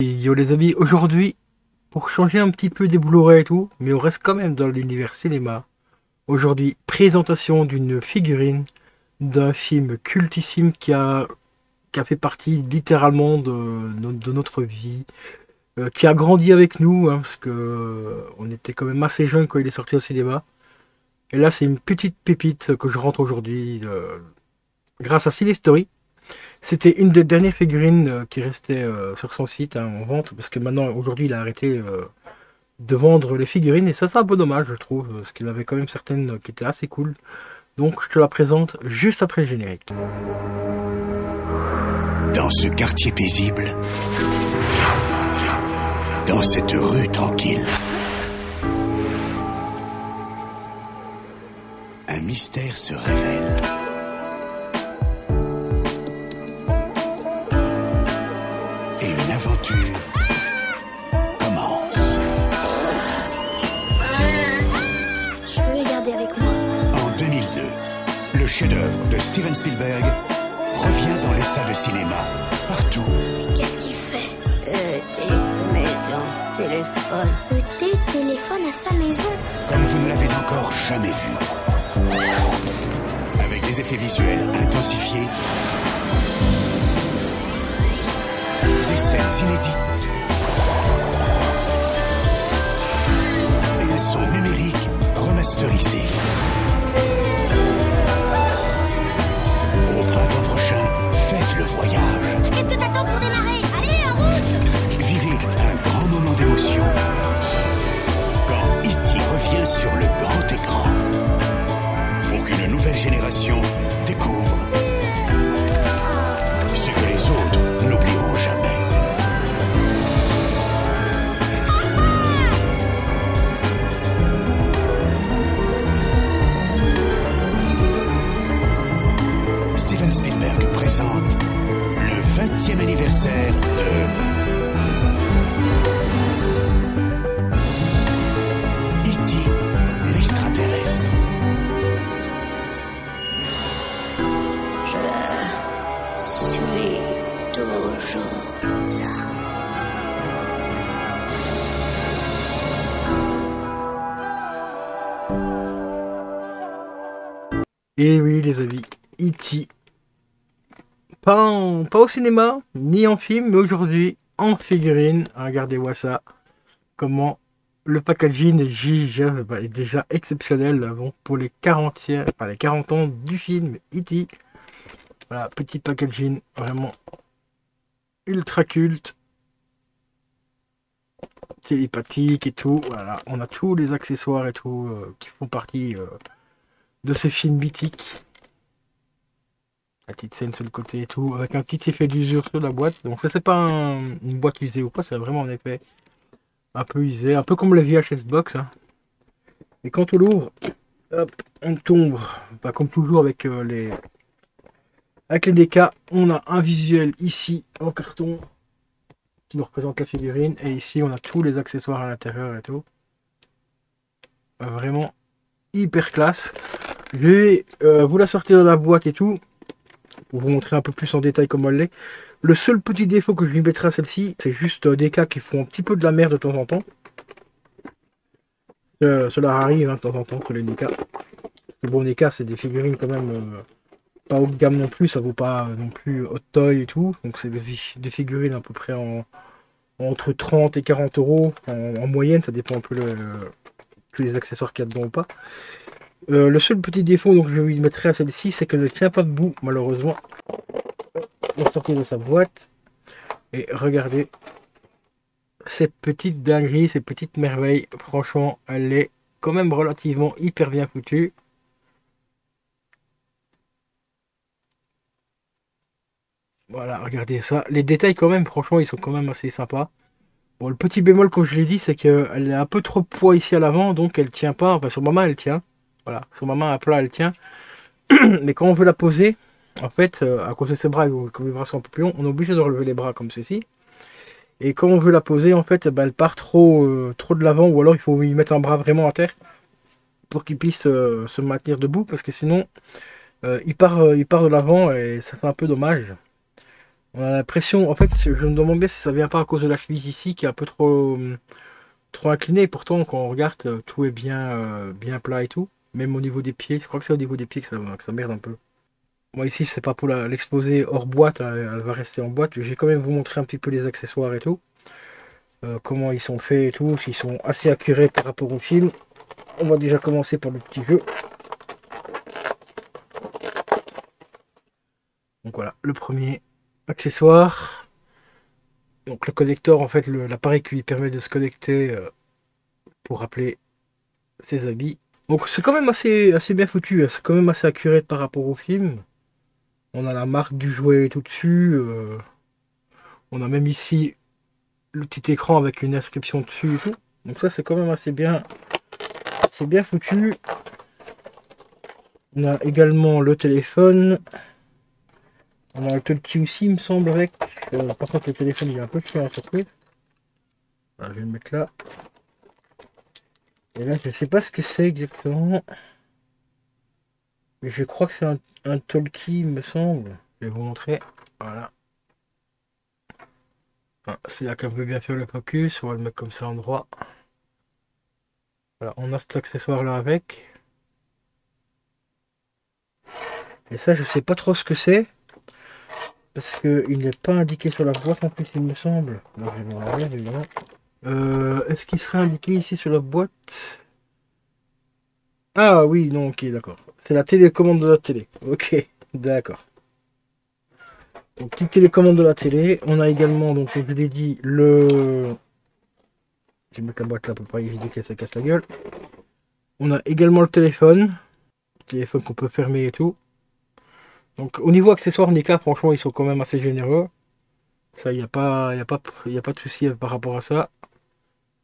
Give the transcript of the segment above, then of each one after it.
Et yo les amis, aujourd'hui, pour changer un petit peu des Blu-ray et tout, mais on reste quand même dans l'univers cinéma. Aujourd'hui, présentation d'une figurine d'un film cultissime qui a fait partie littéralement de notre vie, qui a grandi avec nous, hein, parce que on était quand même assez jeunes quand il est sorti au cinéma. Et là, c'est une petite pépite que je rentre aujourd'hui grâce à Cinestory. C'était une des dernières figurines qui restait sur son site, hein, en vente, parce que maintenant, aujourd'hui, il a arrêté de vendre les figurines, et ça, c'est un peu dommage, je trouve, parce qu'il avait quand même certaines qui étaient assez cool. Donc, je te la présente juste après le générique. Dans ce quartier paisible, dans cette rue tranquille, un mystère se révèle. Et une aventure commence. Je peux les garder avec moi. En 2002, le chef-d'œuvre de Steven Spielberg revient dans les salles de cinéma, partout. Mais qu'est-ce qu'il fait? Maison, téléphone. Le téléphone à sa maison. Comme vous ne l'avez encore jamais vu. Avec des effets visuels intensifiés, des scènes inédites et un son numérique remasterisé. Au printemps prochain, faites le voyage. Qu'est-ce que t'attends pour démarrer? Allez, en route! Vivez un grand moment d'émotion quand E.T. revient sur le grand écran pour qu'une nouvelle génération découvre ce que les autres n'oublieront jamais. Steven Spielberg présente le 20e anniversaire de E.T. l'extraterrestre. Je suis toujours là. Et oui, les amis, E.T. Pas au cinéma, ni en film, mais aujourd'hui, en figurine. Regardez-moi ça. Comment le packaging est déjà exceptionnel, là, bon, pour les 40e, enfin, les 40 ans du film E.T. Voilà, petit packaging vraiment ultra culte, télépathique et tout. Voilà, on a tous les accessoires et tout qui font partie de ce film mythique. La petite scène sur le côté et tout, avec un petit effet d'usure sur la boîte. Donc ça, c'est pas une boîte usée ou pas, c'est vraiment un effet un peu usé, un peu comme la VHS Box, hein. Et quand on l'ouvre, hop, on tombe, bah, comme toujours avec les DK, on a un visuel ici en carton qui nous représente la figurine, et ici on a tous les accessoires à l'intérieur et tout. Vraiment hyper classe. Je vais vous la sortir de la boîte et tout, pour vous montrer un peu plus en détail comment elle est. Le seul petit défaut que je lui mettrai à celle-ci, c'est juste des cas qui font un petit peu de la merde de temps en temps. Cela arrive, hein, de temps en temps, sur les NECA. Parce que bon, NECA, c'est des figurines quand même pas haut de gamme non plus, ça vaut pas non plus Hot Toy et tout. Donc c'est des figurines à peu près entre 30 et 40 euros en moyenne, ça dépend un peu tous les accessoires qu'il y a dedans ou pas. Le seul petit défaut donc je lui mettrai à celle-ci, c'est qu'elle ne tient pas debout, malheureusement. On sort de sa boîte et regardez cette petite dinguerie, ces petites merveilles. Franchement, elle est quand même relativement hyper bien foutue. Voilà, regardez ça. Les détails quand même, franchement, ils sont quand même assez sympas. Bon, le petit bémol, comme je l'ai dit, c'est qu'elle a un peu trop de poids ici à l'avant, donc elle tient pas. Enfin, sur ma main, elle tient. Voilà, sur ma main à plat, elle tient. Mais quand on veut la poser, en fait, à cause de ses bras, comme les bras sont un peu plus longs, on est obligé de relever les bras comme ceci. Et quand on veut la poser, en fait, elle part trop de l'avant, ou alors il faut y mettre un bras vraiment à terre pour qu'il puisse se maintenir debout, parce que sinon, il part de l'avant et ça fait un peu dommage. On a l'impression, en fait, je me demande bien si ça vient pas à cause de la cheville ici qui est un peu trop inclinée. Pourtant, quand on regarde, tout est bien plat et tout. Même au niveau des pieds, je crois que c'est au niveau des pieds que ça merde un peu. Moi ici, c'est pas pour l'exposer hors boîte, hein, elle va rester en boîte. Je vais quand même vous montrer un petit peu les accessoires et tout. Comment ils sont faits et tout, s'ils sont assez accurés par rapport au film. On va déjà commencer par le petit jeu. Donc voilà, le premier accessoire. Donc le connecteur, en fait, l'appareil qui lui permet de se connecter pour rappeler ses habits. Donc c'est quand même assez bien foutu, hein. C'est quand même assez accuré par rapport au film. On a la marque du jouet tout dessus. On a même ici le petit écran avec une inscription dessus et tout. Donc ça c'est quand même assez bien. C'est bien foutu. On a également le téléphone. On a le talkie aussi, il me semble, avec. Par contre, le téléphone, il est un peu cher à surprise. Alors, je vais le mettre là. Et là, je sais pas ce que c'est exactement. Mais je crois que c'est un talkie, il me semble. Je vais vous montrer. Voilà. Ah, c'est là qu'on peut bien faire le focus. On va le mettre comme ça en droit. Voilà, on a cet accessoire-là avec. Et ça, je sais pas trop ce que c'est. Parce qu'il n'est pas indiqué sur la boîte en plus, il me semble. Alors, je vais l'enlever, évidemment. Est-ce qu'il serait indiqué ici sur la boîte? Ah oui, non, ok, d'accord. C'est la télécommande de la télé. Ok, d'accord. Donc, petite télécommande de la télé. On a également, donc, comme je l'ai dit, le... Je vais mettre la boîte là pour pas éviter qu'elle se casse la gueule. On a également le téléphone. Le téléphone qu'on peut fermer et tout. Donc, au niveau accessoires Nika, franchement, ils sont quand même assez généreux. Ça, il n'y a pas, y a pas de souci par rapport à ça.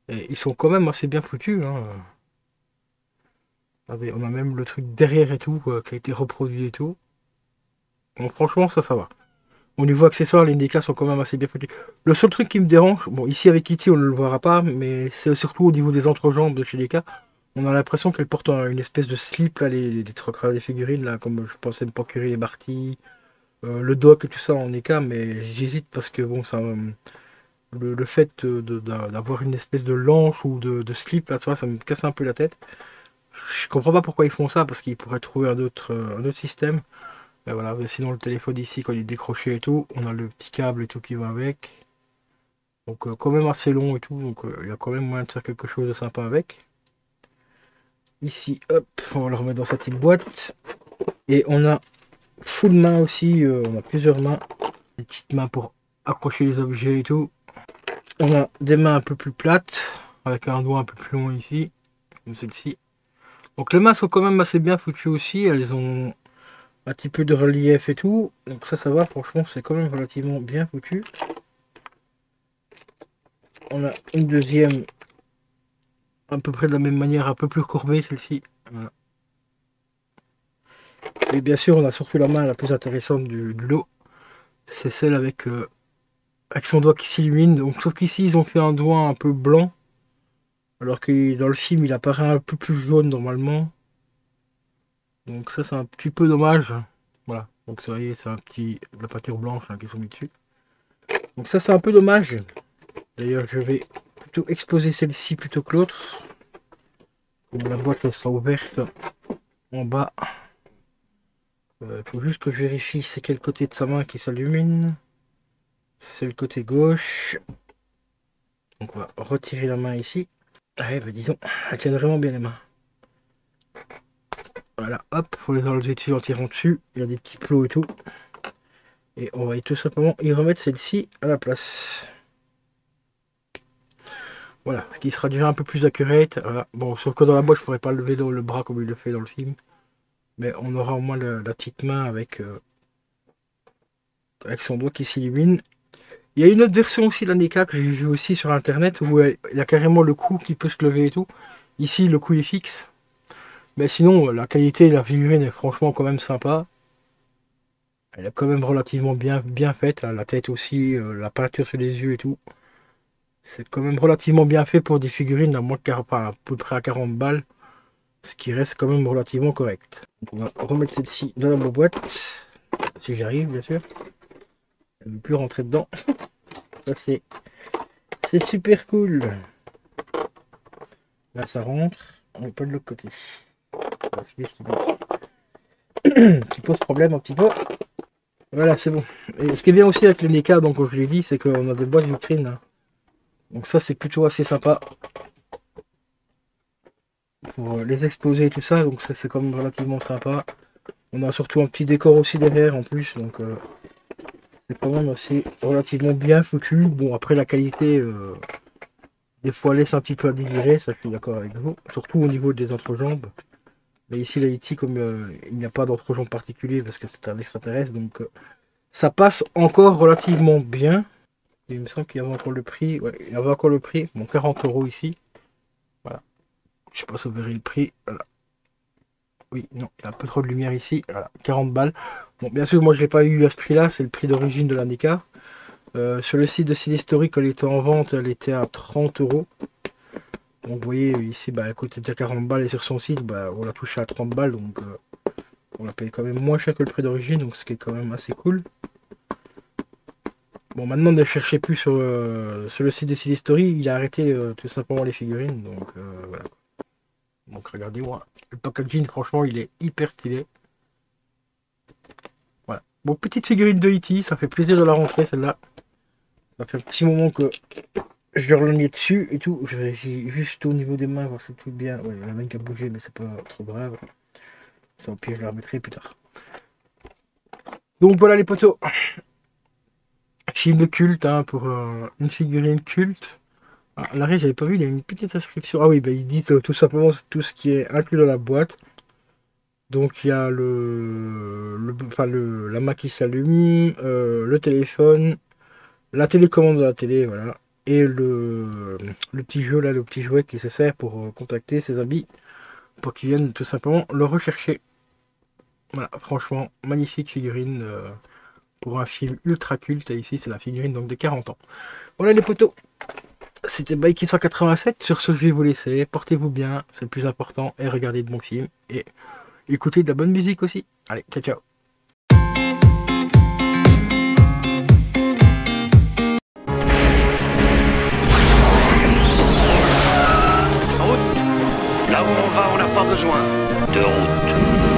Et ils sont quand même assez bien foutus, hein. Regardez, on a même le truc derrière et tout, qui a été reproduit et tout. Donc franchement, ça va. Au niveau accessoires, les Indica sont quand même assez bien foutus. Le seul truc qui me dérange, bon, ici avec Kitty, on ne le verra pas, mais c'est surtout au niveau des entrejambes de chez Leica. On a l'impression qu'elle porte une espèce de slip, là, des trucs, des figurines, là, comme je pensais me procurer les Barty, le Doc et tout ça en Eka, mais j'hésite parce que, bon, ça, le fait d'avoir une espèce de lance ou de slip, là, ça me casse un peu la tête. Je comprends pas pourquoi ils font ça, parce qu'ils pourraient trouver un autre système. Et voilà, mais sinon le téléphone ici, quand il est décroché et tout, on a le petit câble et tout qui va avec. Donc quand même assez long et tout, donc il y a quand même moyen de faire quelque chose de sympa avec. Ici, hop, on va le remettre dans sa petite boîte. Et on a full main aussi, on a plusieurs mains. Des petites mains pour accrocher les objets et tout. On a des mains un peu plus plates, avec un doigt un peu plus long ici, comme celle-ci. Donc les mains sont quand même assez bien foutues aussi, elles ont un petit peu de relief et tout, donc ça va, franchement c'est quand même relativement bien foutu. On a une deuxième, à peu près de la même manière, un peu plus courbée celle-ci. Voilà. Et bien sûr on a surtout la main la plus intéressante du lot, c'est celle avec son doigt qui s'illumine, donc sauf qu'ici ils ont fait un doigt un peu blanc, alors que dans le film il apparaît un peu plus jaune normalement. Donc ça c'est un petit peu dommage. Voilà, donc vous voyez c'est un petit de la peinture blanche hein, qui sont mis dessus. Donc ça c'est un peu dommage. D'ailleurs je vais plutôt exposer celle-ci plutôt que l'autre. La boîte elle sera ouverte en bas. Il faut juste que je vérifie c'est quel côté de sa main qui s'illumine. C'est le côté gauche. Donc on va retirer la main ici. Ah bah disons, elle tient vraiment bien les mains. Voilà, hop, faut les enlever dessus en tirant dessus. Il y a des petits plots et tout. Et on va tout simplement y remettre celle-ci à la place. Voilà, ce qui sera déjà un peu plus accurate. Voilà. Bon, sauf que dans la boîte, je ne pourrais pas lever le bras comme il le fait dans le film. Mais on aura au moins la petite main avec son doigt qui s'illumine. Il y a une autre version aussi de la NECA que j'ai vu aussi sur internet où il y a carrément le cou qui peut se lever et tout. Ici, le cou est fixe. Mais sinon, la qualité de la figurine est franchement quand même sympa. Elle est quand même relativement bien faite. Hein. La tête aussi, la peinture sur les yeux et tout. C'est quand même relativement bien fait pour des figurines à moins de 40, enfin, à peu près à 40 balles. Ce qui reste quand même relativement correct. Donc on va remettre celle-ci dans la boîte. Si j'arrive, bien sûr. Elle ne veut plus rentrer dedans. Ça c'est super cool. Là ça rentre, on n'est pas de l'autre côté. Qui pose problème un petit peu. Voilà, c'est bon. Et ce qui est bien aussi avec le NECA, donc comme je l'ai dit, c'est qu'on a des boîtes vitrines. Hein. Donc ça c'est plutôt assez sympa. Pour les exposer et tout ça, donc ça c'est quand même relativement sympa. On a surtout un petit décor aussi derrière en plus, donc c'est quand même assez relativement bien foutu. Bon après la qualité des fois laisse un petit peu à désirer, ça je suis d'accord avec vous, surtout au niveau des entrejambes. Mais ici la E.T. comme il n'y a pas d'entrejambe particulier parce que c'est un extraterrestre, donc ça passe encore relativement bien. Et il me semble qu'il y avait encore le prix, ouais, il y avait encore le prix, bon 40 € ici. Voilà. Je sais pas si vous verrez le prix. Voilà. Oui, non, il y a un peu trop de lumière ici. Voilà, 40 balles. Bon, bien sûr, moi je l'ai pas eu à ce prix-là, c'est le prix d'origine de la NECA. Sur le site de Cinéstory, quand elle était en vente, elle était à 30 €. Donc vous voyez ici, bah, elle coûtait déjà 40 balles et sur son site, bah, on l'a touché à 30 balles. Donc on l'a payé quand même moins cher que le prix d'origine, donc ce qui est quand même assez cool. Bon, maintenant ne cherchez plus sur le site de Cinéstory, il a arrêté tout simplement les figurines. Donc voilà. Donc regardez-moi. Le packaging, franchement, il est hyper stylé. Voilà. Bon, petite figurine de E.T. Ça fait plaisir de la rentrer, celle-là. Ça fait un petit moment que je vais religner dessus et tout. Je vérifie juste au niveau des mains, voir si c'est tout bien. Ouais, il y a la main qui a bougé, mais c'est pas trop grave. Ça, au pire, je la remettrai plus tard. Donc voilà les potos. Film culte, hein, pour une figurine culte. Ah, à l'arrêt, j'avais pas vu, il y a une petite inscription. Ah oui, bah, ils disent tout simplement tout ce qui est inclus dans la boîte. Donc il y a la main qui s'allume, le téléphone, la télécommande de la télé, voilà. Et le petit jeu là, le petit jouet qui se sert pour contacter ses amis pour qu'ils viennent tout simplement le rechercher. Voilà, franchement, magnifique figurine pour un film ultra culte. Et ici, c'est la figurine donc de 40 ans. Voilà les potos. C'était Bikey 187. Sur ce, je vais vous laisser. Portez-vous bien, c'est le plus important. Et regardez de bons films. Et écoutez de la bonne musique aussi. Allez, ciao ciao. Là où on va, on n'a pas besoin de route.